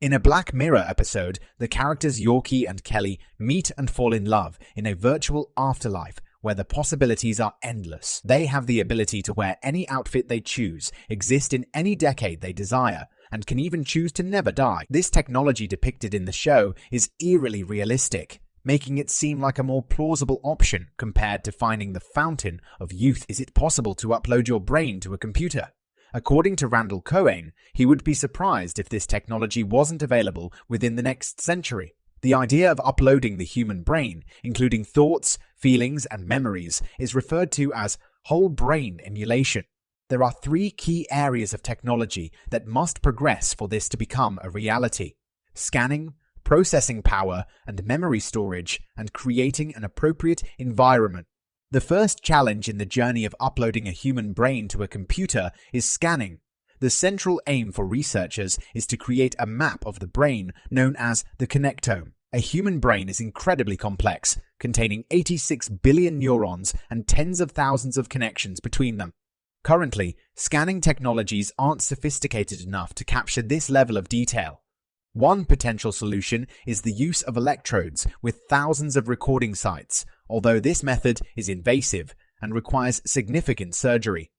In a Black Mirror episode, the characters Yorkie and Kelly meet and fall in love in a virtual afterlife where the possibilities are endless. They have the ability to wear any outfit they choose, exist in any decade they desire, and can even choose to never die. This technology depicted in the show is eerily realistic, making it seem like a more plausible option compared to finding the fountain of youth. Is it possible to upload your brain to a computer? According to Randall Cohen, he would be surprised if this technology wasn't available within the next century. The idea of uploading the human brain, including thoughts, feelings, and memories, is referred to as whole brain emulation. There are three key areas of technology that must progress for this to become a reality: scanning, processing power, and memory storage, and creating an appropriate environment. The first challenge in the journey of uploading a human brain to a computer is scanning. The central aim for researchers is to create a map of the brain known as the connectome. A human brain is incredibly complex, containing 86 billion neurons and tens of thousands of connections between them. Currently, scanning technologies aren't sophisticated enough to capture this level of detail. One potential solution is the use of electrodes with thousands of recording sites, although this method is invasive and requires significant surgery.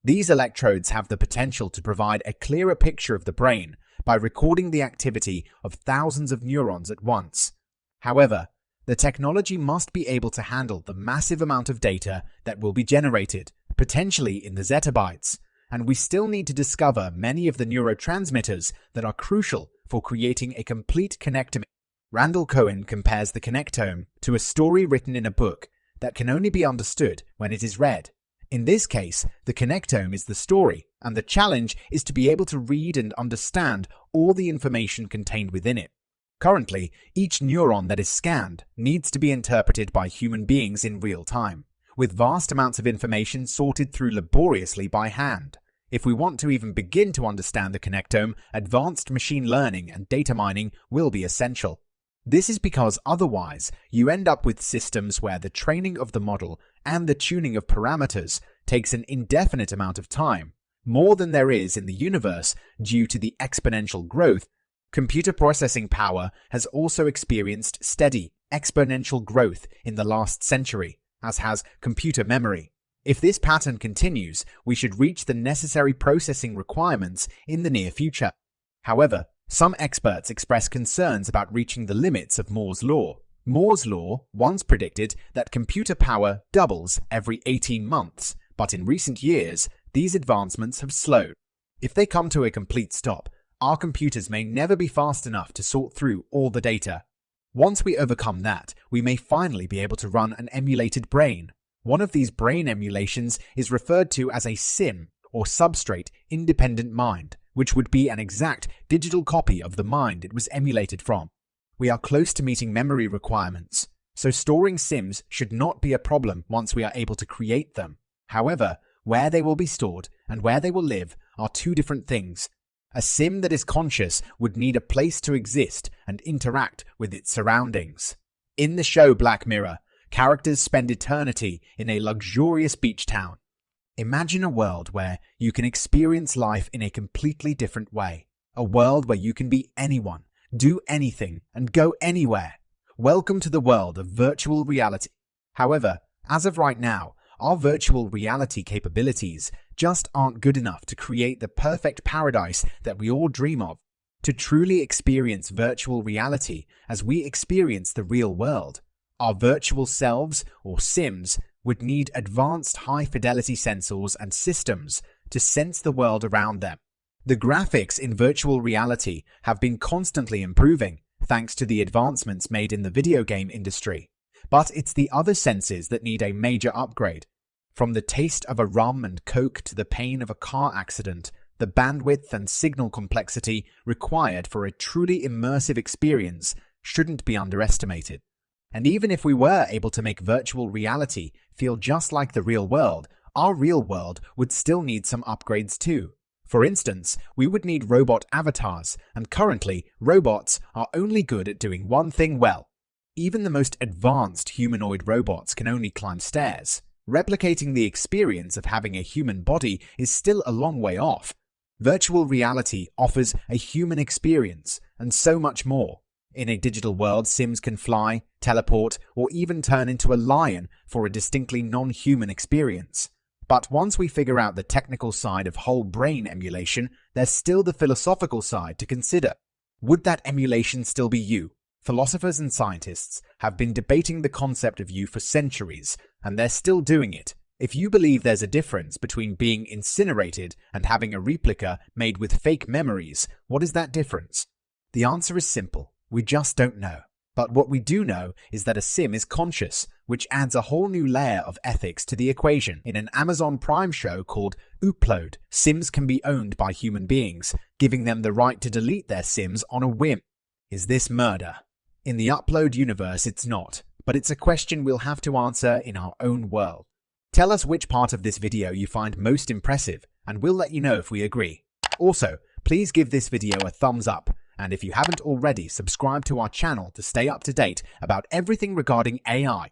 These electrodes have the potential to provide a clearer picture of the brain by recording the activity of thousands of neurons at once. However, the technology must be able to handle the massive amount of data that will be generated, potentially in the zettabytes, and we still need to discover many of the neurotransmitters that are crucial for creating a complete connectome. Randall Cohen compares the connectome to a story written in a book that can only be understood when it is read. In this case, the connectome is the story, and the challenge is to be able to read and understand all the information contained within it. Currently, each neuron that is scanned needs to be interpreted by human beings in real time, with vast amounts of information sorted through laboriously by hand. If we want to even begin to understand the connectome, advanced machine learning and data mining will be essential. This is because otherwise, you end up with systems where the training of the model and the tuning of parameters takes an indefinite amount of time, more than there is in the universe due to the exponential growth. Computer processing power has also experienced steady, exponential growth in the last century, as has computer memory. If this pattern continues, we should reach the necessary processing requirements in the near future. However, some experts express concerns about reaching the limits of Moore's law. Moore's law once predicted that computer power doubles every 18 months, but in recent years, these advancements have slowed. If they come to a complete stop, our computers may never be fast enough to sort through all the data. Once we overcome that, we may finally be able to run an emulated brain. One of these brain emulations is referred to as a SIM, or substrate-independent mind, which would be an exact digital copy of the mind it was emulated from. We are close to meeting memory requirements, so storing SIMs should not be a problem once we are able to create them. However, where they will be stored and where they will live are two different things. A SIM that is conscious would need a place to exist and interact with its surroundings. In the show Black Mirror, characters spend eternity in a luxurious beach town. Imagine a world where you can experience life in a completely different way. A world where you can be anyone, do anything, and go anywhere. Welcome to the world of virtual reality. However, as of right now, our virtual reality capabilities just aren't good enough to create the perfect paradise that we all dream of. To truly experience virtual reality as we experience the real world, our virtual selves, or SIMs, would need advanced high-fidelity sensors and systems to sense the world around them. The graphics in virtual reality have been constantly improving, thanks to the advancements made in the video game industry. But it's the other senses that need a major upgrade. From the taste of a rum and coke to the pain of a car accident, the bandwidth and signal complexity required for a truly immersive experience shouldn't be underestimated. And even if we were able to make virtual reality feel just like the real world, our real world would still need some upgrades too. For instance, we would need robot avatars, and currently, robots are only good at doing one thing well. Even the most advanced humanoid robots can only climb stairs. Replicating the experience of having a human body is still a long way off. Virtual reality offers a human experience and so much more. In a digital world, Sims can fly, teleport, or even turn into a lion for a distinctly non-human experience. But once we figure out the technical side of whole brain emulation, there's still the philosophical side to consider. Would that emulation still be you? Philosophers and scientists have been debating the concept of you for centuries, and they're still doing it. If you believe there's a difference between being incinerated and having a replica made with fake memories, what is that difference? The answer is simple. We just don't know. But what we do know is that a sim is conscious, which adds a whole new layer of ethics to the equation. In an Amazon Prime show called Upload, Sims can be owned by human beings, giving them the right to delete their Sims on a whim. Is this murder? In the Upload universe, it's not, but it's a question we'll have to answer in our own world. Tell us which part of this video you find most impressive, and we'll let you know if we agree. Also, please give this video a thumbs up, and if you haven't already, subscribe to our channel to stay up to date about everything regarding AI.